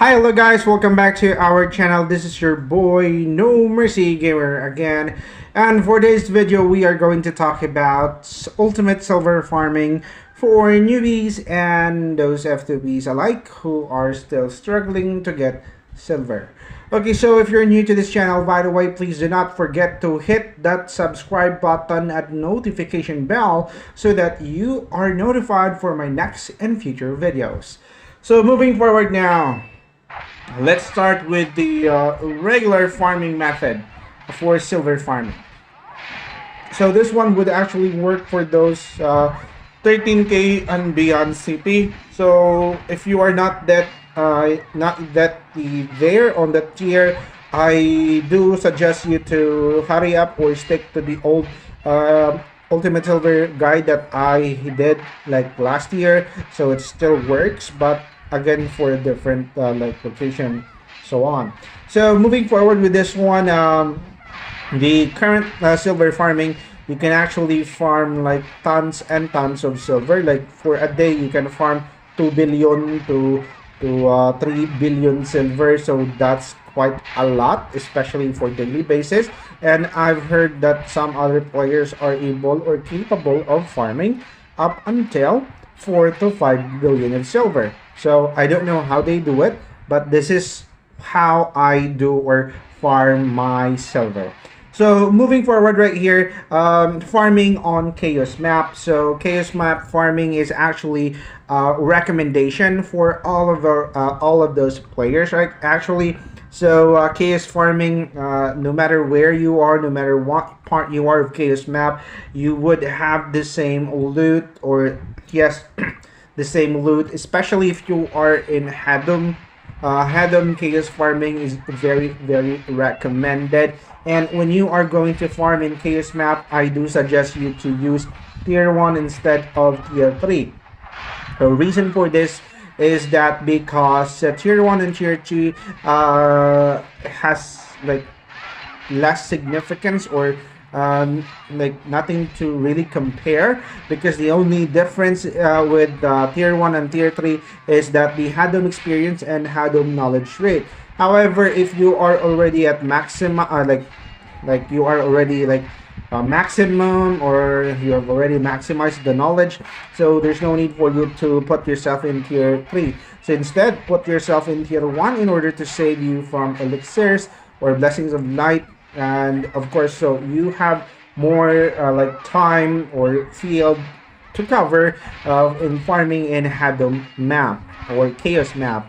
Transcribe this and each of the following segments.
Hi, hello guys, welcome back to our channel. This is your boy No Mercy Gamer again, and for today's video we are going to talk about ultimate silver farming for newbies and those F2Bs alike who are still struggling to get silver. Okay, so if you're new to this channel, by the way, please do not forget to hit that subscribe button and notification bell so that you are notified for my next and future videos. So moving forward now, let's start with the regular farming method for silver farming. So this one would actually work for those 13k and beyond CP. So if you are not that there on that tier, I do suggest you to hurry up or stick to the old ultimate silver guide that I did like last year. So it still works, but again for a different like location, so on. So moving forward with this one, the current silver farming, you can actually farm like tons and tons of silver. Like for a day you can farm 2 billion to 3 billion silver, so that's quite a lot, especially for daily basis. And I've heard that some other players are able or capable of farming up until 4 to 5 billion of silver. So I don't know how they do it, but this is how I do or farm my silver. So moving forward right here, farming on chaos map. So chaos map farming is actually a recommendation for all of those players, right? Actually, so chaos farming, no matter where you are, no matter what part you are of chaos map, you would have the same loot, or yes, the same loot, especially if you are in Hadum. Hadum chaos farming is very recommended. And when you are going to farm in chaos map, I do suggest you to use tier 1 instead of tier 3. The reason for this is that because tier 1 and tier 2 has like less significance, or like nothing to really compare, because the only difference with tier 1 and tier 3 is that the Hadom experience and Hadom knowledge rate. However, if you are already at maximum, like you are already like maximum, or you have already maximized the knowledge, so there's no need for you to put yourself in tier 3. So instead, put yourself in tier 1 in order to save you from elixirs or blessings of light. And of course, so you have more like time or field to cover in farming in Hadom map or chaos map.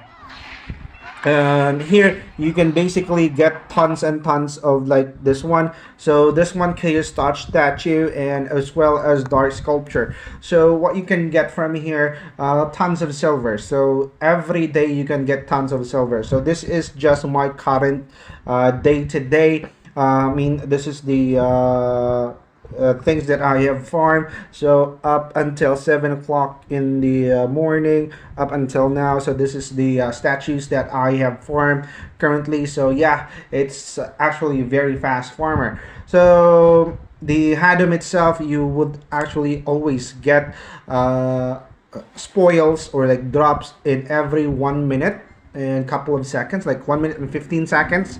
Here you can basically get tons and tons of like this one. So this one, chaos touch statue, and as well as dark sculpture. So what you can get from here, tons of silver. So every day you can get tons of silver. So this is just my current day to day. I mean, this is the things that I have farmed. So up until 7 o'clock in the morning, up until now. So this is the statues that I have farmed currently. So yeah, it's actually a very fast farmer. So the Hadom itself, you would actually always get spoils or like drops in every 1 minute and couple of seconds, like 1 minute and 15 seconds.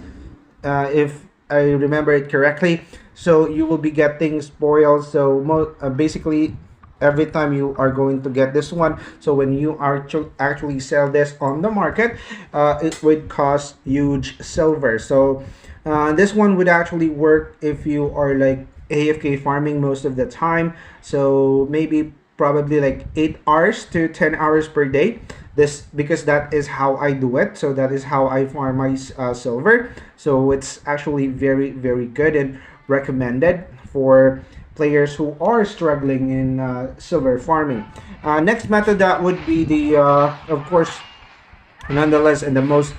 If I remember it correctly. So you will be getting spoils. So basically every time you are going to get this one, so when you are actually sell this on the market, it would cost huge silver. So this one would actually work if you are like AFK farming most of the time. So maybe probably like 8 hours to 10 hours per day. This, because that is how I do it. So that is how I farm my silver. So it's actually very good and recommended for players who are struggling in silver farming. Next method, that would be the of course, nonetheless, and the most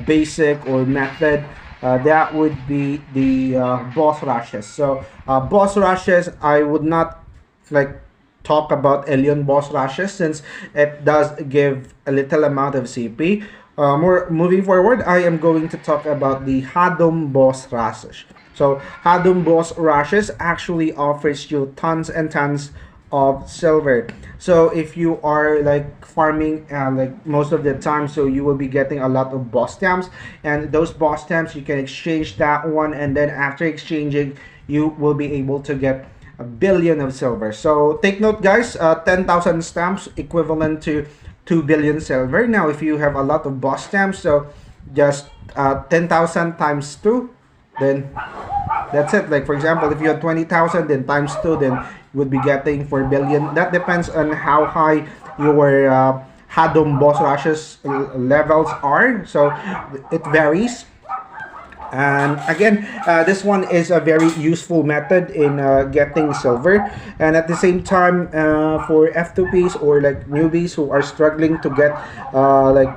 basic or method, that would be the boss rushes. So boss rushes, I would not like talk about alien boss rushes, since it does give a little amount of CP. More moving forward, I am going to talk about the Hadom boss rushes. So Hadom boss rushes actually offers you tons and tons of silver. So if you are like farming like most of the time, so you will be getting a lot of boss stamps, and those boss stamps you can exchange that one, and then after exchanging you will be able to get a billion of silver. So take note guys, 10,000 stamps equivalent to 2 billion silver. Now if you have a lot of boss stamps, so just 10,000 times 2, then that's it. Like for example, if you have 20,000, then times 2, then you would be getting 4 billion. That depends on how high your Hadom boss rushes levels are. So it varies. And again, this one is a very useful method in getting silver. And at the same time, for F2Ps or like newbies who are struggling to get like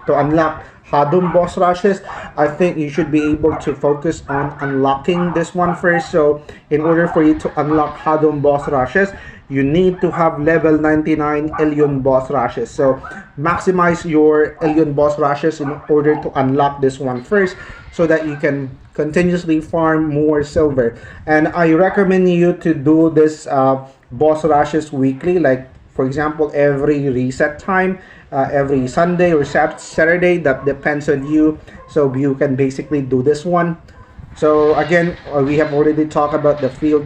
to unlock Hadum boss rushes, I think you should be able to focus on unlocking this one first. So in order for you to unlock Hadum boss rushes, you need to have level 99 Alien boss rushes. So maximize your Alien boss rushes in order to unlock this one first, so that you can continuously farm more silver. And I recommend you to do this boss rushes weekly, like for example every reset time, every Sunday or Saturday. That depends on you. So you can basically do this one. So again, we have already talked about the field,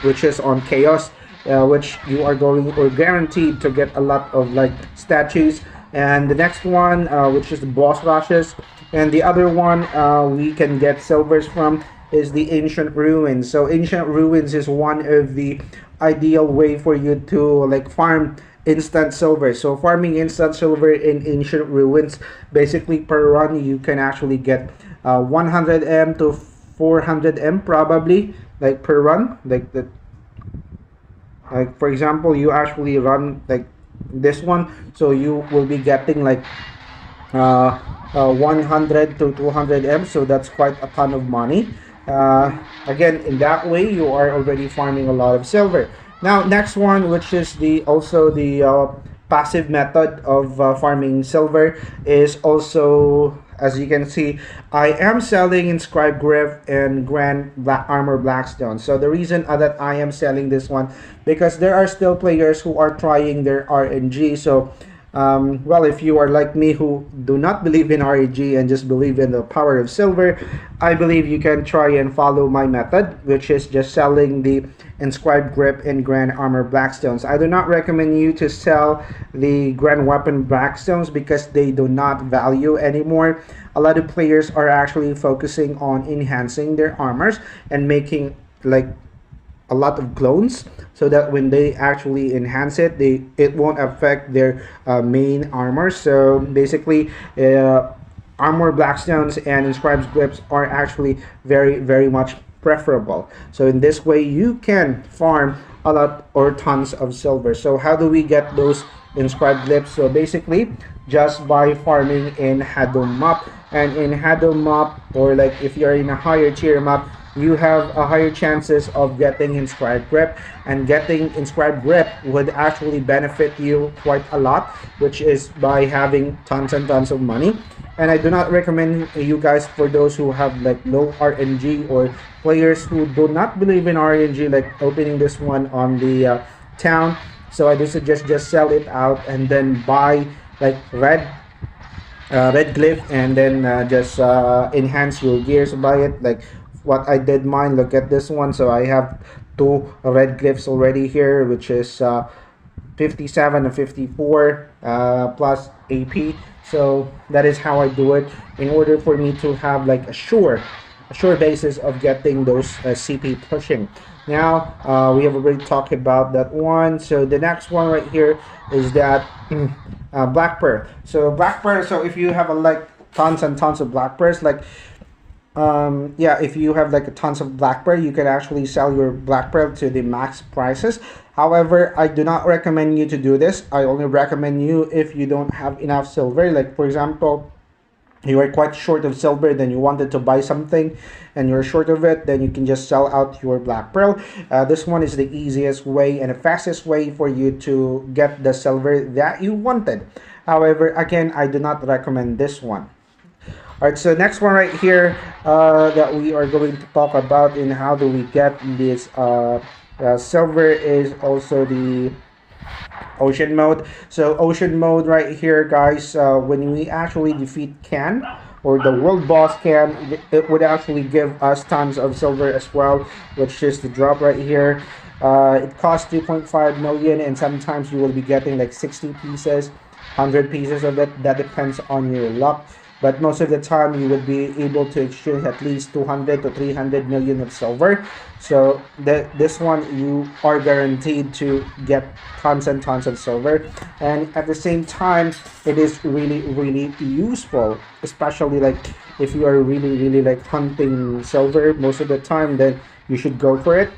which is on chaos, which you are going or guaranteed to get a lot of like statues. And the next one, which is the boss rushes, and the other one we can get silvers from is the ancient ruins. So ancient ruins is one of the ideal way for you to like farm instant silver. So farming instant silver in ancient ruins, basically per run you can actually get 100M to 400M probably, like per run. Like the, like for example, you actually run like this one, so you will be getting like 100 to 200M, so that's quite a ton of money. Again, in that way you are already farming a lot of silver. Now next one, which is the also the passive method of farming silver, is also, as you can see, I am selling inscribed grip and grand black armor blackstone. So the reason that I am selling this one, because there are still players who are trying their RNG. So well, if you are like me who do not believe in RNG and just believe in the power of silver, I believe you can try and follow my method, which is just selling the inscribed grip and grand armor blackstones. I do not recommend you to sell the grand weapon blackstones because they do not value anymore. A lot of players are actually focusing on enhancing their armors and making like a lot of clones, so that when they actually enhance it, it won't affect their main armor. So basically armor blackstones and inscribed grips are actually very much preferable. So in this way you can farm a lot or tons of silver. So how do we get those inscribed grips? So basically just by farming in Hadom map. And in Hadom map, or like if you're in a higher tier map, you have a higher chances of getting inscribed grip, and getting inscribed grip would actually benefit you quite a lot, which is by having tons and tons of money. And I do not recommend you guys, for those who have like low RNG or players who do not believe in RNG, like opening this one on the town. So I do suggest just sell it out and then buy like red glyph, and then just enhance your gears by it, like what I did mine. Look at this one. So I have 2 red glyphs already here, which is 57 and 54 plus AP. So that is how I do it, in order for me to have like a sure basis of getting those CP pushing. Now we have already talked about that one. So the next one right here is that black pearl. So black pearl, so if you have like tons and tons of black pearls, like yeah, if you have like tons of black pearl, you can actually sell your black pearl to the max prices. However, I do not recommend you to do this. I only recommend you if you don't have enough silver. Like for example, you are quite short of silver, then you wanted to buy something and you're short of it, then you can just sell out your black pearl. This one is the easiest way and the fastest way for you to get the silver that you wanted. However, again, I do not recommend this one. Alright, so next one right here that we are going to talk about in how do we get this silver is also the ocean mode. So ocean mode right here, guys, when we actually defeat Can or the world boss Can, it would actually give us tons of silver as well, which is the drop right here. It costs 2.5 million, and sometimes you will be getting like 60 pieces, 100 pieces of it. That depends on your luck, but most of the time you would be able to exchange at least 200 to 300 million of silver. So this one you are guaranteed to get tons and tons of silver, and at the same time it is really useful, especially like if you are really like hunting silver most of the time, then you should go for it.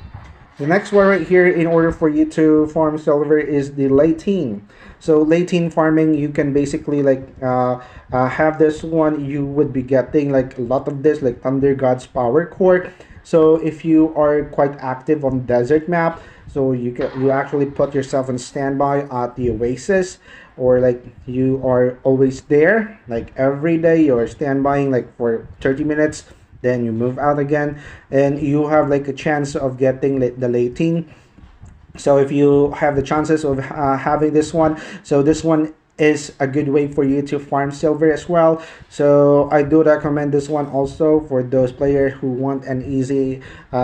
The next one right here, in order for you to farm silver, is the latine. So latine farming, you can basically like have this one. You would be getting like a lot of this, like Thunder God's Power Core. So if you are quite active on desert map, so you actually put yourself on standby at the oasis, or like you are always there, like every day you're standbying like for 30 minutes, then you move out again, and you have like a chance of getting the latine. So if you have the chances of having this one, so this one is a good way for you to farm silver as well. So I do recommend this one also for those players who want an easy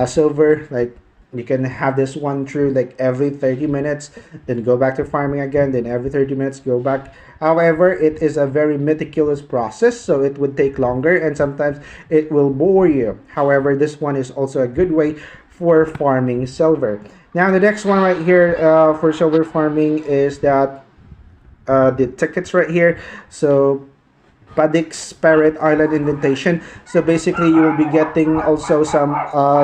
silver. Like you can have this one through like every 30 minutes, then go back to farming again, then every 30 minutes go back. However, it is a very meticulous process, so it would take longer and sometimes it will bore you. However, this one is also a good way for farming silver. Now the next one right here for silver farming is that the tickets right here. So Padix Parrot Island indentation. So basically you will be getting also some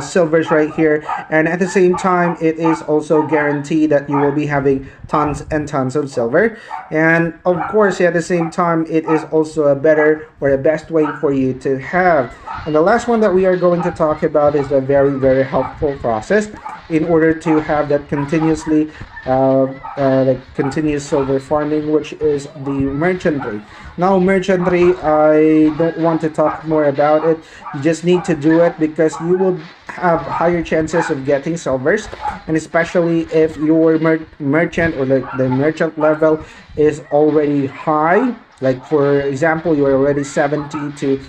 silvers right here, and at the same time it is also guaranteed that you will be having tons and tons of silver. And of course at the same time it is also a better or a best way for you to have. And the last one that we are going to talk about is a very helpful process in order to have that continuously like continuous silver farming, which is the merchantry. Now merchantry, I don't want to talk more about it. You just need to do it because you will have higher chances of getting silvers, and especially if your merchant or like the merchant level is already high. Like for example, you are already 70 to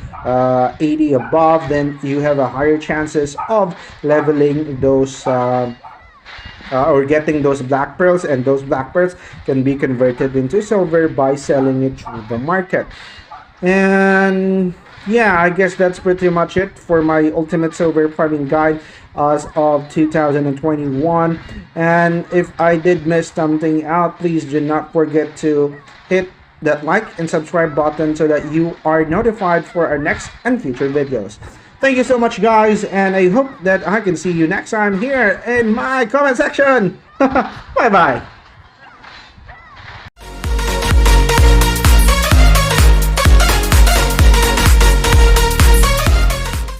80 above, then you have a higher chances of leveling those or getting those black pearls, and those black pearls can be converted into silver by selling it through the market. And yeah, I guess that's pretty much it for my ultimate silver farming guide as of 2021. And if I did miss something out, please do not forget to hit that like and subscribe button so that you are notified for our next and future videos. Thank you so much, guys, and I hope that I can see you next time here in my comment section. Bye bye.